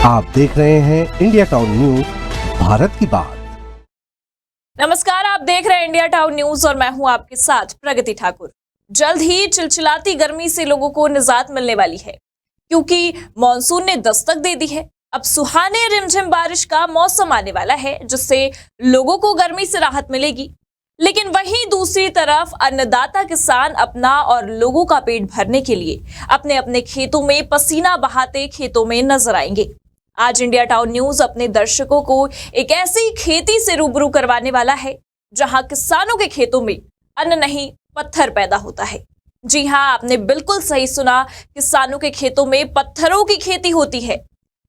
आप देख रहे हैं इंडिया टाउन न्यूज, भारत की बात। नमस्कार, आप देख रहे हैं इंडिया टाउन न्यूज और मैं हूं आपके साथ प्रगति ठाकुर। जल्द ही चिलचिलाती गर्मी से लोगों को निजात मिलने वाली है, क्योंकि मानसून ने दस्तक दे दी है। अब सुहाने रिमझिम बारिश का मौसम आने वाला है, जिससे लोगों को गर्मी से राहत मिलेगी। लेकिन वहीं दूसरी तरफ अन्नदाता किसान अपना और लोगों का पेट भरने के लिए अपने अपने खेतों में पसीना बहाते खेतों में नजर आएंगे। आज इंडिया टाउन न्यूज अपने दर्शकों को एक ऐसी खेती से रूबरू करवाने वाला है जहां किसानों के खेतों में अन्न नहीं पत्थर पैदा होता है। जी हां, आपने बिल्कुल सही सुना, किसानों के खेतों में पत्थरों की खेती होती है।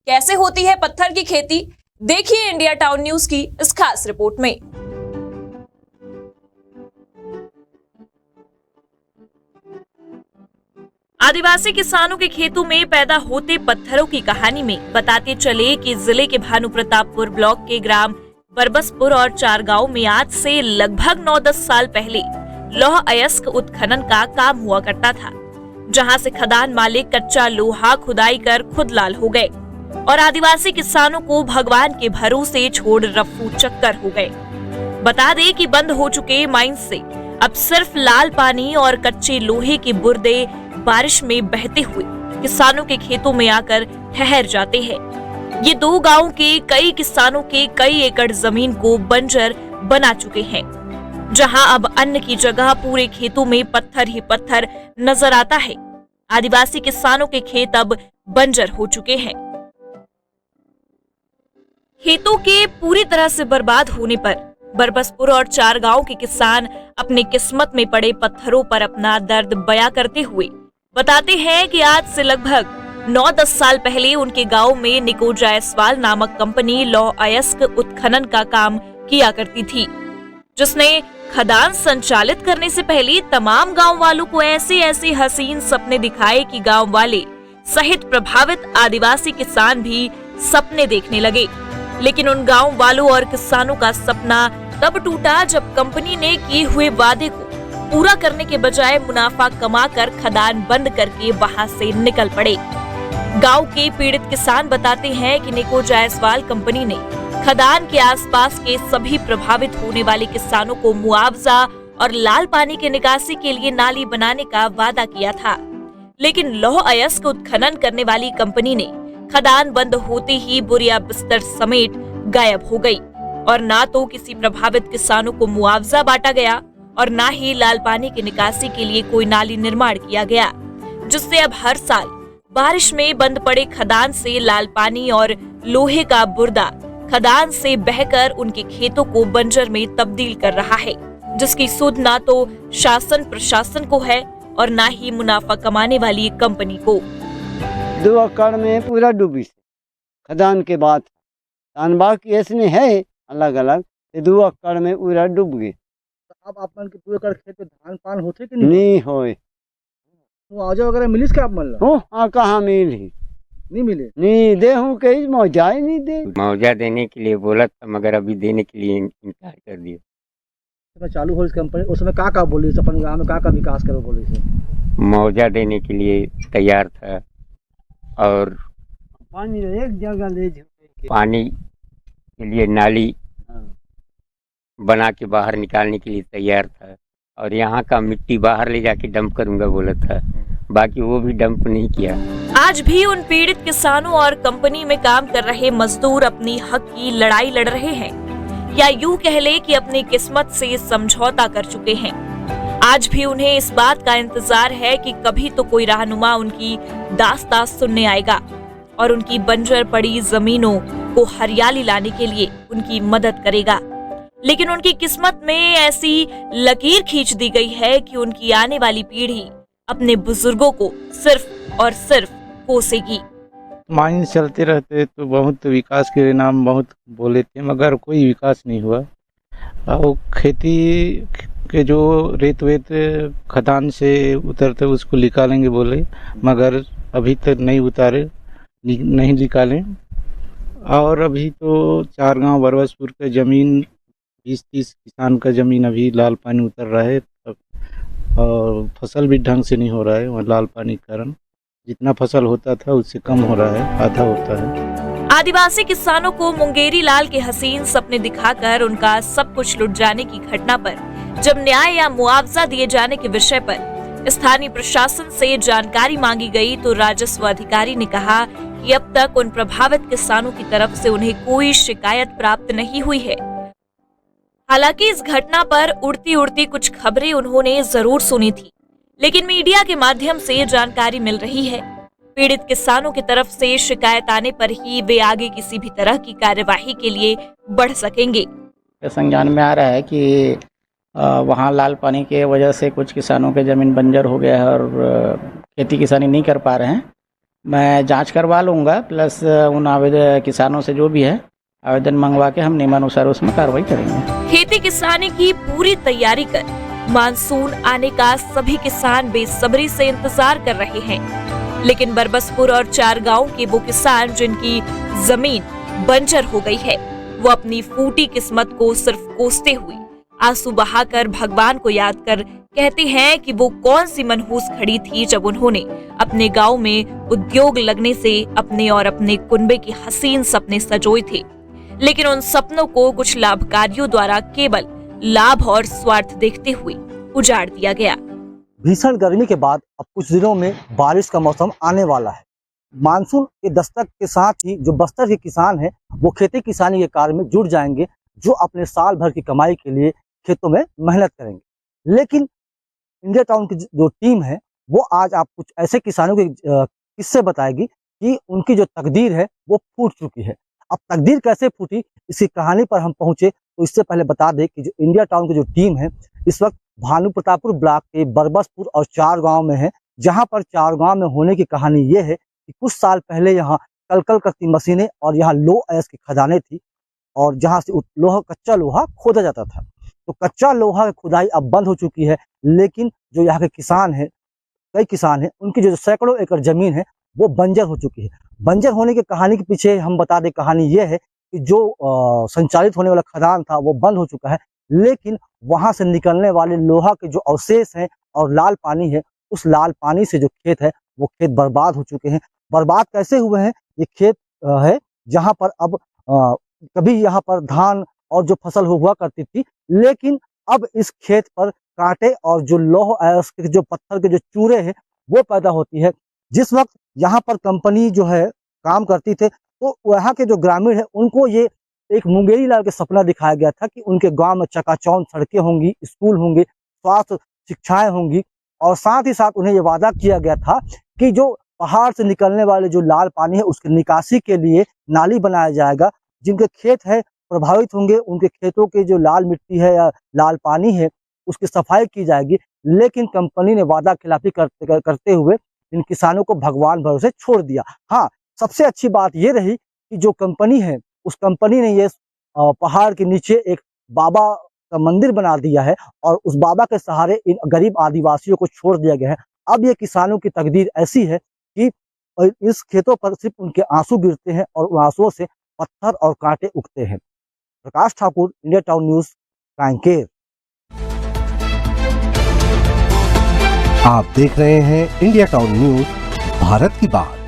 कैसे होती है पत्थर की खेती, देखिए इंडिया टाउन न्यूज की इस खास रिपोर्ट में। आदिवासी किसानों के खेतों में पैदा होते पत्थरों की कहानी में बताते चले कि जिले के भानुप्रतापपुर ब्लॉक के ग्राम बरबसपुर और चारगांव में आज से लगभग 9-10 साल पहले लौह अयस्क उत्खनन का काम हुआ करता था, जहां से खदान मालिक कच्चा लोहा खुदाई कर खुद लाल हो गए और आदिवासी किसानों को भगवान के भरोसे छोड़ रफ्फू चक्कर हो गए। बता दें कि बंद हो चुके माइंस से अब सिर्फ लाल पानी और कच्चे लोहे के बुर्दे बारिश में बहते हुए किसानों के खेतों में आकर ठहर जाते हैं। ये दो गांवों के कई किसानों के कई एकड़ जमीन को बंजर बना चुके हैं, जहां अब अन्न की जगह पूरे खेतों में पत्थर ही पत्थर नजर आता है। आदिवासी किसानों के खेत अब बंजर हो चुके हैं। खेतों के पूरी तरह से बर्बाद होने पर बरबसपुर और चारगांव के किसान अपने किस्मत में पड़े पत्थरों पर अपना दर्द बयां करते हुए बताते हैं कि आज से लगभग 9-10 साल पहले उनके गांव में निको जायसवाल नामक कंपनी लौह अयस्क उत्खनन का काम किया करती थी, जिसने खदान संचालित करने से पहले तमाम गांव वालों को ऐसे ऐसे हसीन सपने दिखाए कि गांव वाले सहित प्रभावित आदिवासी किसान भी सपने देखने लगे। लेकिन उन गांव वालों और किसानों का सपना तब टूटा जब कंपनी ने किए हुए वादे को पूरा करने के बजाय मुनाफा कमाकर खदान बंद करके वहां से निकल पड़े। गांव के पीड़ित किसान बताते हैं कि निको जायसवाल कंपनी ने खदान के आसपास के सभी प्रभावित होने वाले किसानों को मुआवजा और लाल पानी की निकासी के लिए नाली बनाने का वादा किया था, लेकिन लौह अयस्क उत्खनन करने वाली कंपनी ने खदान बंद होते ही बोरिया बिस्तर समेट गायब हो गई और ना तो किसी प्रभावित किसानों को मुआवजा बांटा गया और ना ही लाल पानी की निकासी के लिए कोई नाली निर्माण किया गया, जिससे अब हर साल बारिश में बंद पड़े खदान से लाल पानी और लोहे का बुर्दा खदान से बहकर उनके खेतों को बंजर में तब्दील कर रहा है, जिसकी सुध ना तो शासन प्रशासन को है और ना ही मुनाफा कमाने वाली कंपनी को। 2 एकड़ में पूरा डूबी खदान के बाद तानबा की ऐसने है अलग अलग 2 एकड़ में पूरा डूब गए। अब आप मन के 2 एकड़ खेत में धान पान होते कि नहीं होए मुआवजा वगैरह मिलिस के आप मन ला? हो हाँ कहाँ मिली नहीं मिले। नहीं दे हूँ कहीं मुआवजा ही नहीं दे। मुआवजा देने के लिए बोला था, मगर अभी देने के लिए इनकार कर दिया। तो चालू हो इस कंपनी उसमें का बोली अपन गाँव में का विकास करो बोली से मुआवजा देने के लिए तैयार था और पानी एक जगह ले पानी के लिए नाली बना के बाहर निकालने के लिए तैयार था और यहाँ का मिट्टी बाहर ले जाके डंप करूंगा बोला था, बाकी वो भी डंप नहीं किया। आज भी उन पीड़ित किसानों और कंपनी में काम कर रहे मजदूर अपनी हक की लड़ाई लड़ रहे हैं, या यूं कह ले कि अपनी किस्मत से समझौता कर चुके हैं। आज भी उन्हें इस बात का इंतजार है कि कभी तो कोई रहनुमा उनकी दास्तां सुनने आएगा और उनकी बंजर पड़ी जमीनों को हरियाली लाने के लिए उनकी मदद करेगा। लेकिन उनकी किस्मत में ऐसी लकीर खींच दी गई है कि उनकी आने वाली पीढ़ी अपने बुजुर्गों को सिर्फ और सिर्फ कोसेगी। माइन चलते रहते तो बहुत विकास के नाम बहुत बोले थे, मगर कोई विकास नहीं हुआ। और खेती के जो रेत वेत खदान से उतरते उसको निकालेंगे बोले, मगर अभी तक नहीं उतारे, नहीं निकालें। और अभी तो चारगांव बरबसपुर का ज़मीन 20-30 किसान का ज़मीन अभी लाल पानी उतर रहा है और फसल भी ढंग से नहीं हो रहा है वहाँ लाल पानी के कारण। जितना फसल होता था उससे कम हो रहा है, आधा होता है। आदिवासी किसानों को मुंगेरी लाल के हसीन सपने दिखाकर उनका सब कुछ लुट जाने की घटना पर जब न्याय या मुआवजा दिए जाने के विषय पर स्थानीय प्रशासन से जानकारी मांगी गई तो राजस्व अधिकारी ने कहा कि अब तक उन प्रभावित किसानों की तरफ से उन्हें कोई शिकायत प्राप्त नहीं हुई है। हालांकि इस घटना पर उड़ती उड़ती कुछ खबरें उन्होंने जरूर सुनी थी, लेकिन मीडिया के माध्यम से जानकारी मिल रही है पीड़ित किसानों की तरफ से शिकायत आने पर ही वे आगे किसी भी तरह की कार्यवाही के लिए बढ़ सकेंगे। संज्ञान में आ रहा है कि वहाँ लाल पानी के वजह से कुछ किसानों के ज़मीन बंजर हो गया है और खेती किसानी नहीं कर पा रहे हैं। मैं जांच करवा लूँगा, प्लस उन आवेदन किसानों से जो भी है आवेदन मंगवा के हम नियमानुसार उसमें कार्रवाई करेंगे। खेती किसानी की पूरी तैयारी कर मानसून आने का सभी किसान बेसब्री से इंतजार कर रहे हैं, लेकिन बरबसपुर और 4 गांव के वो किसान जिनकी जमीन बंजर हो गई है, वो अपनी फूटी किस्मत को सिर्फ कोसते हुए आंसू बहाकर भगवान को याद कर कहते हैं कि वो कौन सी मनहूस घड़ी थी जब उन्होंने अपने गांव में उद्योग लगने से अपने और अपने कुनबे के हसीन सपने सजोए थे, लेकिन उन सपनों को कुछ लाभकारियों द्वारा केवल लाभ और स्वार्थ देखते हुए उजाड़ दिया गया। भीषण गर्मी के बाद अब कुछ दिनों में बारिश का मौसम आने वाला है। मानसून के दस्तक के साथ ही जो बस्तर के किसान हैं वो खेती किसानी के कार्य में जुट जाएंगे, जो अपने साल भर की कमाई के लिए खेतों में मेहनत करेंगे। लेकिन इंडिया टाउन की जो टीम है वो आज आप कुछ ऐसे किसानों के किस्से बताएगी कि उनकी जो तकदीर है वो फूट चुकी है। अब तकदीर कैसे फूटी, इसी कहानी पर हम पहुंचे, तो इससे पहले बता दें कि जो इंडिया टाउन की जो टीम है इस वक्त भानु प्रतापपुर ब्लॉक के बरबसपुर और 4 गांव में है, जहां पर 4 गांव में होने की कहानी ये है कि कुछ साल पहले यहाँ कलकल करती मशीनें और यहाँ लो अयस्क की खदानें थी और जहाँ से लोहा कच्चा लोहा खोदा जाता था। तो कच्चा लोहा की खुदाई अब बंद हो चुकी है, लेकिन जो यहाँ के किसान हैं, कई किसान हैं, उनकी जो सैकड़ों एकड़ जमीन है वो बंजर हो चुकी है। बंजर होने की कहानी के पीछे हम बता दें, कहानी ये है कि जो संचालित होने वाला खदान था वो बंद हो चुका है, लेकिन वहां से निकलने वाले लोहा के जो अवशेष हैं और लाल पानी है, उस लाल पानी से जो खेत है वो खेत बर्बाद हो चुके हैं। बर्बाद कैसे हुए हैं? ये खेत है जहां पर अब कभी यहाँ पर धान और जो फसल हुआ करती थी, लेकिन अब इस खेत पर कांटे और जो लौह अयस्क के जो पत्थर के जो चूरे हैं वो पैदा होती है। जिस वक्त यहाँ पर कंपनी जो है काम करती थे, तो वहाँ के जो ग्रामीण है उनको ये एक मुंगेरी लाल के सपना दिखाया गया था कि उनके गांव में चकाचौंध सड़कें होंगी, स्कूल होंगे, स्वास्थ्य शिक्षाएं होंगी, और साथ ही साथ उन्हें ये वादा किया गया था कि जो पहाड़ से निकलने वाले जो लाल पानी है उसकी निकासी के लिए नाली बनाया जाएगा। जिनके खेत है प्रभावित होंगे, उनके खेतों के जो लाल मिट्टी है या लाल पानी है उसकी सफाई की जाएगी। लेकिन कंपनी ने वादा खिलाफी करते हुए इन किसानों को भगवान भरोसे छोड़ दिया। हाँ, सबसे अच्छी बात ये रही कि जो कंपनी है उस कंपनी ने ये पहाड़ के नीचे एक बाबा का मंदिर बना दिया है और उस बाबा के सहारे इन गरीब आदिवासियों को छोड़ दिया गया है। अब ये किसानों की तकदीर ऐसी है कि इस खेतों पर सिर्फ उनके आंसू गिरते हैं और उन आंसुओं से पत्थर और कांटे उगते हैं। Prakash Thakur, India town news, Kanker. आप देख रहे हैं इंडिया टाउन न्यूज, भारत की बात।